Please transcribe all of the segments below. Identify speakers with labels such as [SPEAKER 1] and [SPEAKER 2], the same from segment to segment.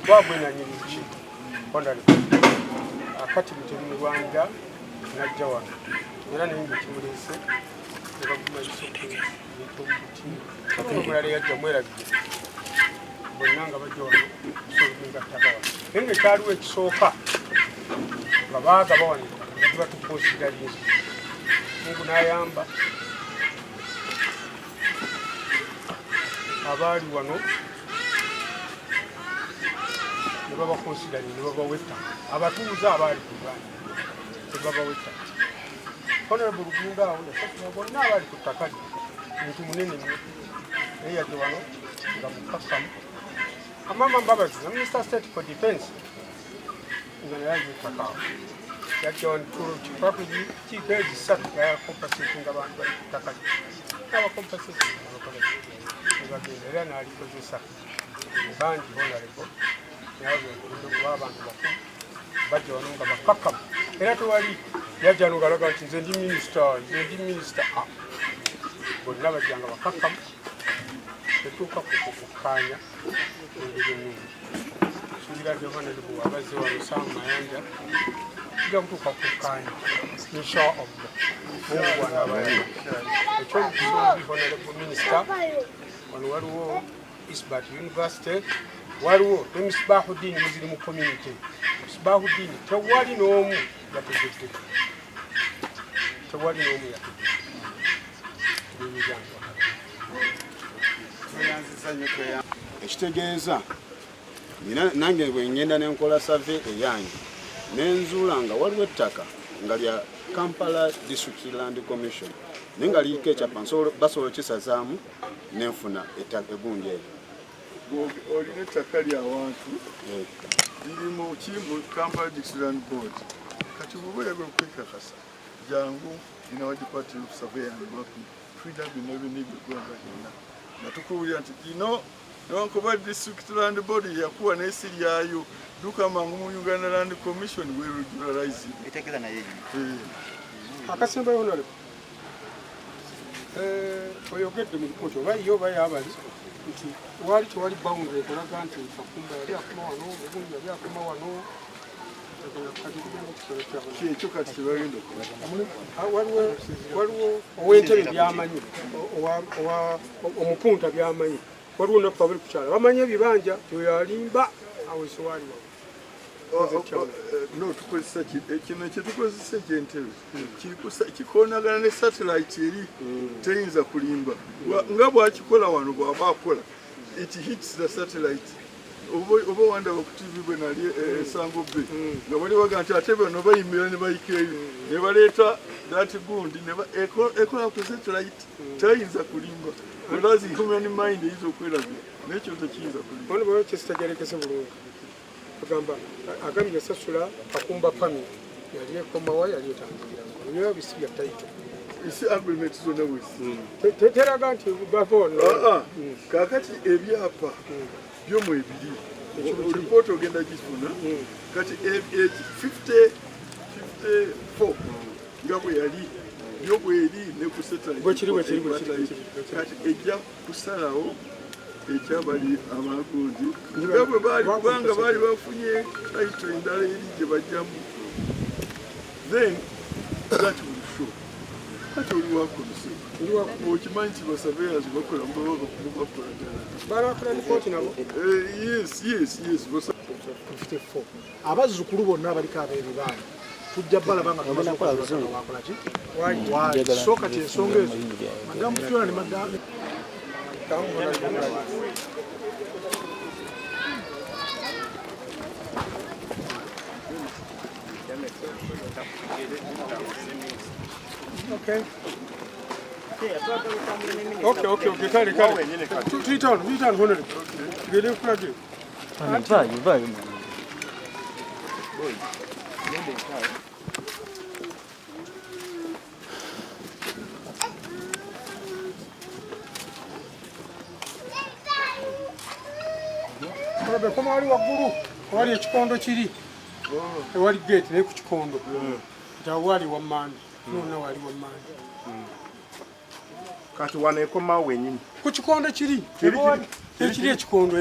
[SPEAKER 1] twagwenanyiriki ondali akati bitemulwanja najja wano era naye ngekimulese ebagumaisoomulala yajja mwerabire bonna nga bajja wano solingattagawa naye nga ekyaliwo ekisooka nga baagaba wano batukonsidaliza mungu n'ayamba abaali wano ne babakonsidali ne babawetta abatuuze abaali ku lwanyi ne babawetta honorable Lugunga awo yasasula bonna abaali ku ttaka lye muntu munene nnyo naye yadde wano nga mukakkamu amama Mbabazi na Minister State for Defense nga naye ali ettaka awo yadde wano kipapuli kiiko ezisatu yayakompasetinga abantu bali ku ttaka lye n'abakompasetinga nebagenda era n'alikozesa bangi honorable kuba abantu bakulu bajja wano nga bakakkamu era tewali yajja no ngalaga nti nze ndi minisita bonna bajja nga bakakkamu tetuuka kukukkaanya engeri ennungi suubira nti honorable abazze wano Sam Mayanja tujja kutuuka kukukkaanya inshallah mungu wanabayamba ekyobukusobi honorable minisita wano waliwo Isbat University waliwo ne Misbahuddin muziri mu community Misbahuddin tewali n'omu yategedde
[SPEAKER 2] ekitegeeza nange bwe ngenda nenkola save eyange nenzuula nga waliwo ettaka nga lya Kampala District Land Commission naye nga liriko ekyapa basobola okisazaamu nenfuna egundi eyo.
[SPEAKER 3] Olina ettaka lyawantu liri mu Kampala District Land Board kati bwoba oyagala okwekakasa jangu ina wa Department of Survey and Mapping twida bino byonna byonna nga tukuwulira nti lino newankubadde District Land Board yakuwa n'ensi lyayo dukamangu mu Uganda Land Commission we regularizing
[SPEAKER 4] etegeeza naye
[SPEAKER 1] akasemba honorable oyogedde mu ripoti oba yo oba yabali nti wali tewali boundary ekolaga nti Kakumba yali akoma wano Obugunju yali akoma wano
[SPEAKER 3] ekyo kati kibagenda
[SPEAKER 1] waliwo ow'entebe byamanyi omupunta byamanyi waliwo nakku abali ku kyalo bamanyi ebibanja teyalimba awese waliwo
[SPEAKER 3] no tukozesa kino kyetukozesa ekyentebe kikonagana ne satellite eri teyinza kulimba nga bwakikola wano bwaba akola it hits the satellite oba wandaba ku TV bwe nali esango bbe nga bali baga nti ate bano bayimirira ne bayikeeyo ne baleeta that gundi ekola ku satellite tayinza kulimba olazi human mind eyinza okwerabira nekyo tekiyinza kulimba
[SPEAKER 1] ono bwe kyesitagerekese bulungi agamba agambye yasasula Kakumba family yali ekomawa yali etambulira nyo bisiga taito
[SPEAKER 3] isi agreement zonna wesi
[SPEAKER 1] teraga nti bafona
[SPEAKER 3] kakati ebyapa byomu ebiri report ogenda gifuna kati 54 nga bwe yali byo bweri ne kusetala kati ejja kusalawo ekyabali amagundi nga bwe bali kubanga bali bafunye taito endala eri gye bajjamu then that will show kati oli wakomisi okimanyi nti basurveyors bakola mubakola
[SPEAKER 1] yes
[SPEAKER 5] abazzukulu bonna abaliko ab'ebibanja tujja balaba nga wakolaki so kati ensonga ezo madamu Fiona ne madamu
[SPEAKER 1] okay. Kale. Tuitano honorable. Tugende kulage.
[SPEAKER 6] Vai.
[SPEAKER 1] Kobe koma wali waggulu, wali ekikondo kiri. Wali gate naye ku kikondo. Wali wammandi. Nonna wali wammandi.
[SPEAKER 4] Kati wano ekoma wenyini
[SPEAKER 1] ku kikondo kiri ekiri ekikondo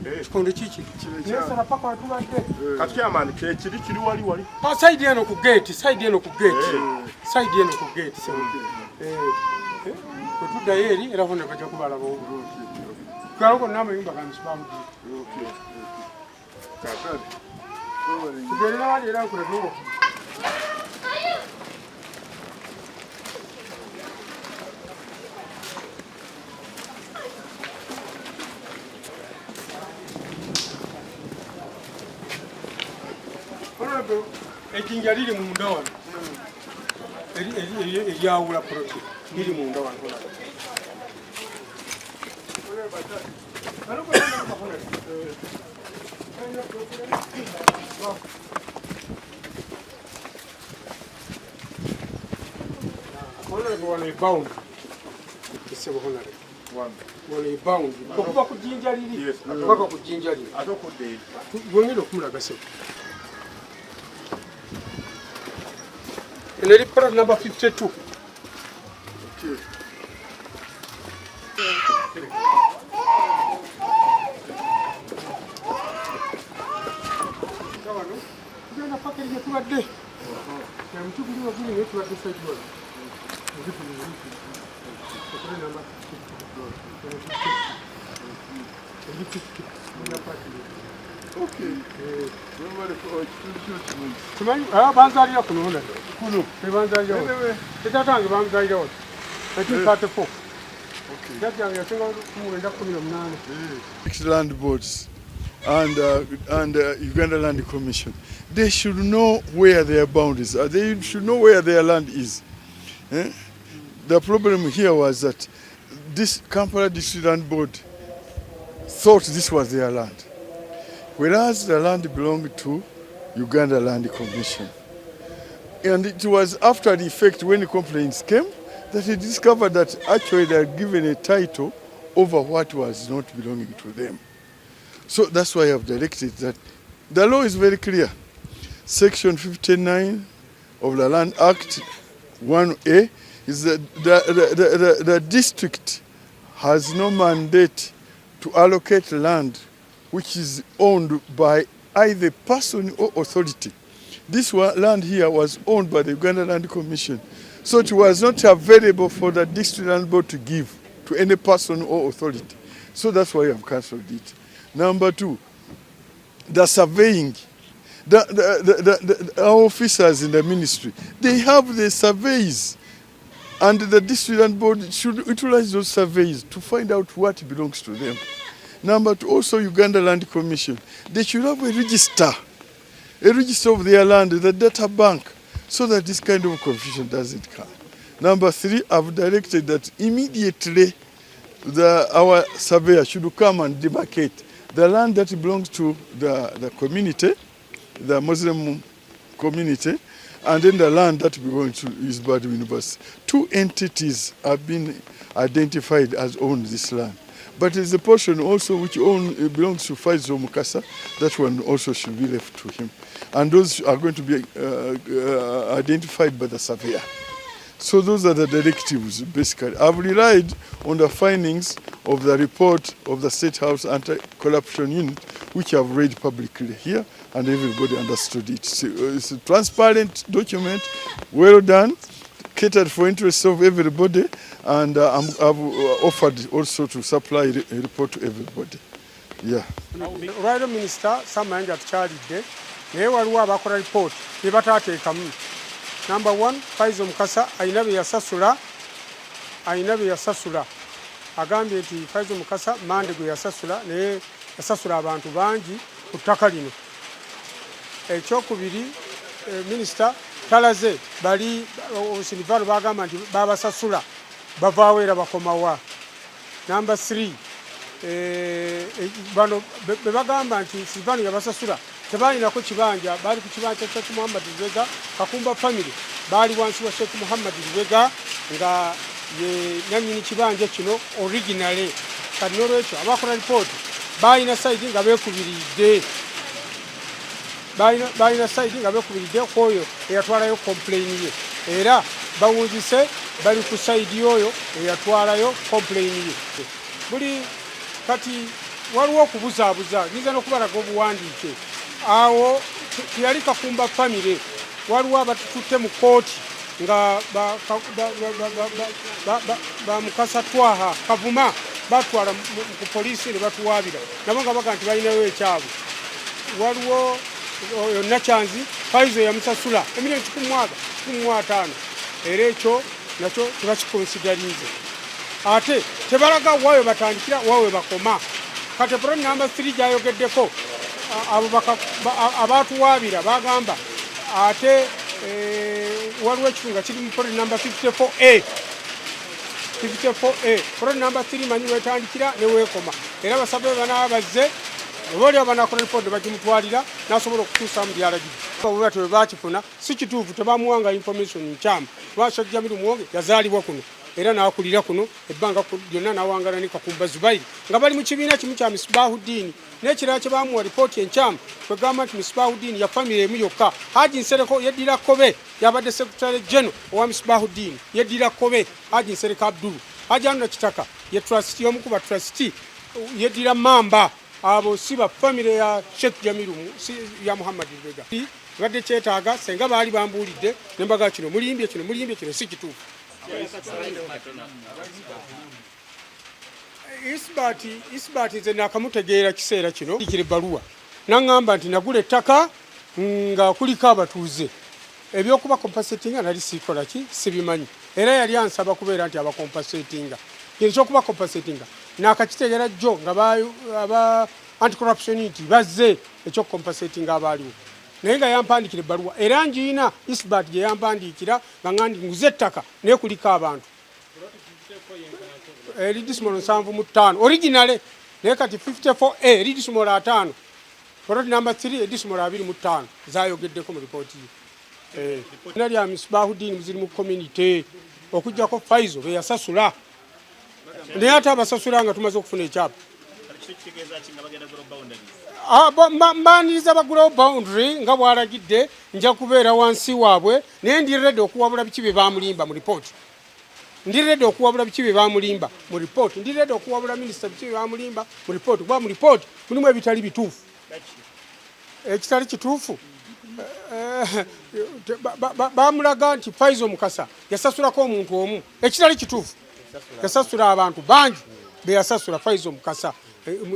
[SPEAKER 1] kikondo kiki nesala paka watubadde
[SPEAKER 3] kati amani kekiri kiri wali
[SPEAKER 1] saidi eno ku gate saidi eno ku gate wetuddayo eri era hona bajja kubalabo galoko namayumba gansibamudi tugerera wali era nkuletungo ejjinja liri munda wano eryawula proti liri munda wano wano ebound wano ebound okuva ku jjinja liri paka ku jjinja liri wongera okumulaga sebo and report number 52. Banzalira kuno banzalira tetatange banzalira 1934 jajjange yasinga kumwenda 18
[SPEAKER 3] land boards and Uganda Land Commission, they should know where their boundaries are. They should know where their land is. The problem here was that this Kampala District Land Board thought this was their land, whereas the land belonged to Uganda Land Commission. And it was after the effect, when the complaints came, that he discovered that actually they had given a title over what was not belonging to them. So that's why I have directed that. The law is very clear. Section 59 of the Land Act 1A is that the district has no mandate to allocate land which is owned by either person or authority. This land here was owned by the Uganda Land Commission, so it was not available for the District Land Board to give to any person or authority. So that's why I have cancelled it. Number two, the surveying. Our officers in the ministry, they have the surveys, and the District Land Board should utilize those surveys to find out what belongs to them. Number two, also Uganda Land Commission, they should have a register of their land, the data bank, so that this kind of confusion doesn't come. Number three, I've directed that immediately our surveyor should come and demarcate the land that belongs to the community, the Muslim community, and then the land that belongs to Isbadu University. Two entities have been identified as own this land. But there's a portion also which belongs to Faizo Mukasa. That one also should be left to him. And those are going to be identified by the surveyor. So those are the directives, basically. I've relied on the findings of the report of the State House Anti-Corruption Unit, which I've read publicly here, and everybody understood it. So it's a transparent document, well done, catered for interests of everybody, and I've offered also to supply a report to everybody. Yeah.
[SPEAKER 1] Right, Minister, some man that charged naye waliwo abakola report ne bataateekamu. Number one, Faizo Mukasa ayina bye yasasula agambye nti Faizo Mukasa mande gwe yasasula naye yasasula abantu bangi ku ttaka lino. Ekyokubiri, Minister talaze bali Silvano bagamba nti babasasula bavaawo era bakomawa. Number 3, bano be bagamba nti Silvano yabasasula tebalinako kibanja, bali ku kibanja kya Sheikh Muhammad Lubega Kakumba family, bali wansi wa Sheikh Muhammad Lubega nga ye nanyini kibanja kino originally. Kati n'olwekyo abakola report balina side nga beekubiridde, balina side nga beekubiridde kwoyo eyatwalayo complain ye, era bawunzise bali ku side yoyo eyatwalayo complain ye. Buli kati waliwo okubuzaabuza nyinza n'okubalaga obuwandiike awo teyali Kakumba famire waliwo abatututte mu kooti nga bamukasa Twaha Kavuma batwala ku poliisi ne batuwaabira nabo nga baga nti balinayo ekyabwe waliwo Nakyanzi Faizo yamusasula emiliyoni 15 era ekyo nakyo tebakikonsidalinze ate tebalaga waawe batandikira waawe bakoma kati Pro number 3 gyayogeddeko abo abatuwaabira bagamba ate waliwo ekitunga kiri mu Pro number 54A Pro number 3 manyi wetandikira ne weekoma era basabe bana bazze boli abanakola report bagimutwalira nasobola okutuusa mu byalagiri bwe batwe bakifuna si kituufu tebamuwanga information nkyama lwaki Jamiru Muwonge yazaalibwa kuno era n'akulira kuno ebbanga lyonna n'awangala ne Kakumba Zubairi nga bali mu kibiina kimu kya Misbahuddin n'ekirala kye bamuwa ripooti enkyamu kwegamba nti Misbahuddin ya famire emu yokka Haji Nsereko yeddira Kobe yabadde Secretary General owa Misbahuddin yeddira Kobe Haji Nsereko Abdulu Haji Anna Kitaka ye trustee omukuba trustee yeddira Mamba abo siba famire ya Sheikh Jamiru ya Muhammad Lubega badde kyetaaga senga baali bambuulidde nembaga kino mulimbye kino si kituufu Isbati nze nakamutegeera kiseera kino ikiri baluwa nangamba nti nagula ettaka nga kuliko abatuuze ebyokuba compensatinga nali sikola ki sibimanyi era yali ansaba kubeera nti abakompensatinga ekyokuba compensatinga nakakitegeera jjo nga aba anti-corruption unit bazze ekyokompensatinga abaaliwo naye nga yampandikira ebbaluwa era njiina Isbat gye yampandikira nga ngandi nguze ettaka naye kuliko abantu eridisimola 75 originale naye kati 54A eridisimola 5 Plot number 3 edisimola 25 zayogeddeko mu ripooti ye nali ya Misbahuddin muziri mu community okujjako Faizo be yasasula naye ate abasasula nga tumaze okufuna ekyapa mbaniriza bagulawo boundary nga bwalagidde nja kubeera wansi waabwe naye ndiredde okuwabula biki bye bamulimba mu ripooti ndiredde okuwabula biki bye bamulimba mu ripooti ndiredde okuwabula minisita biki bye bamulimba mu ripooti kuba mu ripooti mulimu ebitali bituufu ekitali kituufu bamulaga nti Faizo Mukasa yasasulako omuntu omu ekitali kituufu yasasula abantu bangi be yasasula Faizo Mukasa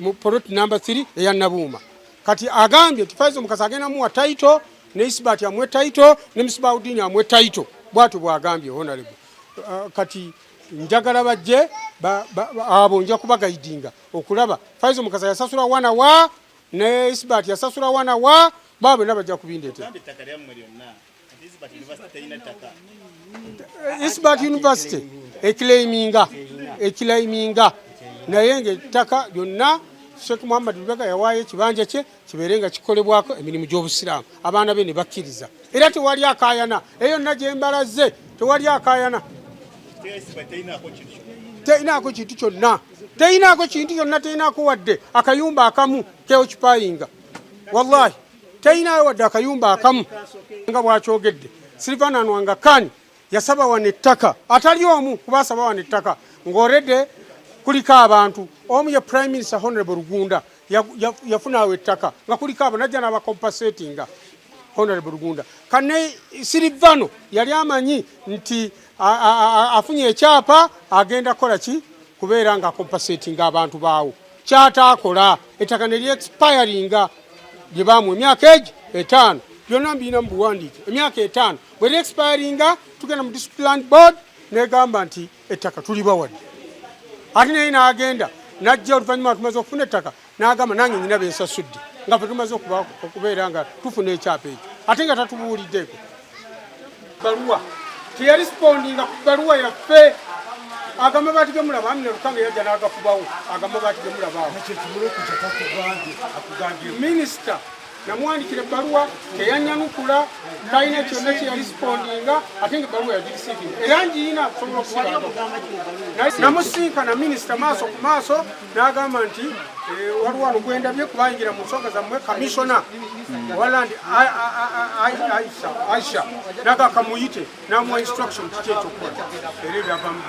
[SPEAKER 1] mu plot number 3 eya Nabuuma kati agambye nti Faizo Mukasa agenda muwa title ne Isbat amwe title ne Misbahuddin amwe title bwatu bwagambye honorable kati njagala bajje abo nja kubagaidinga okulaba Faizo Mukasa yasasula wana wa ne Isbat yasasula wana wa babe nabajja kubindete Isbat University ekilaiminga naye ng'ettaka lyonna Sheikh Muhammad Lubega yawaayo ekibanja kye kibeerenga kikolebwako emirimu gy'obusiraamu abaana be ne bakkiriza era tewali akaayana eyo nna gye mbalaze tewali akaayana teyinaako kintu kyonna teyinaako wadde akayumba akamu keokipayinga wallahi teyinayo wadde akayumba akamu nga bwakyogedde Silvana Nwanga Khan yasaba wano ettaka atali omu kubasaba wano ettaka ng'oredde kuliko abantu omu ye Prime Minister Honorable Rugunda yafunawo ettaka nga kuliko abo najja n'abakompensatinga Honorable Rugunda kane Silvano yali amanyi nti afunye ekyapa agenda kola ki kubeera nga compensatinga abantu baawo kyataakola ettaka ne expiringa gye baamu emyaka egi 5 byonna mbiyina mu buwandiike emyaka 5 bwe expiringa tugenda mu discipline board negamba nti ettaka tulibawadde ate naye n'agenda najja oluvannyuma tumaze okufuna ettaka n'agamba nange nyina bensasudde nga fe tumaze okubeera nga tufuna ekyapa ekyo ate nga tatubuuliddeeko baluwa teyarisipondinga ku baluwa yaffe agamba baati gemulaba amina Lukanga yajja n'agafubawo agamba baati gemulabaawo minisita namuwandikira ebbaluwa teyanyanukula talina kyonna kyeyarisipondinga ate nga ebbaluwa yagirisiivinga era njiina kusobola okusiba namusinkana minisita maaso ku maaso n'agamba nti waliwo wano gwendabye kubayingira mu nsonga zammwe kamishona walandi Aisha naga kamuyite namuwa instruction kiki ekyokukola era ebyavamu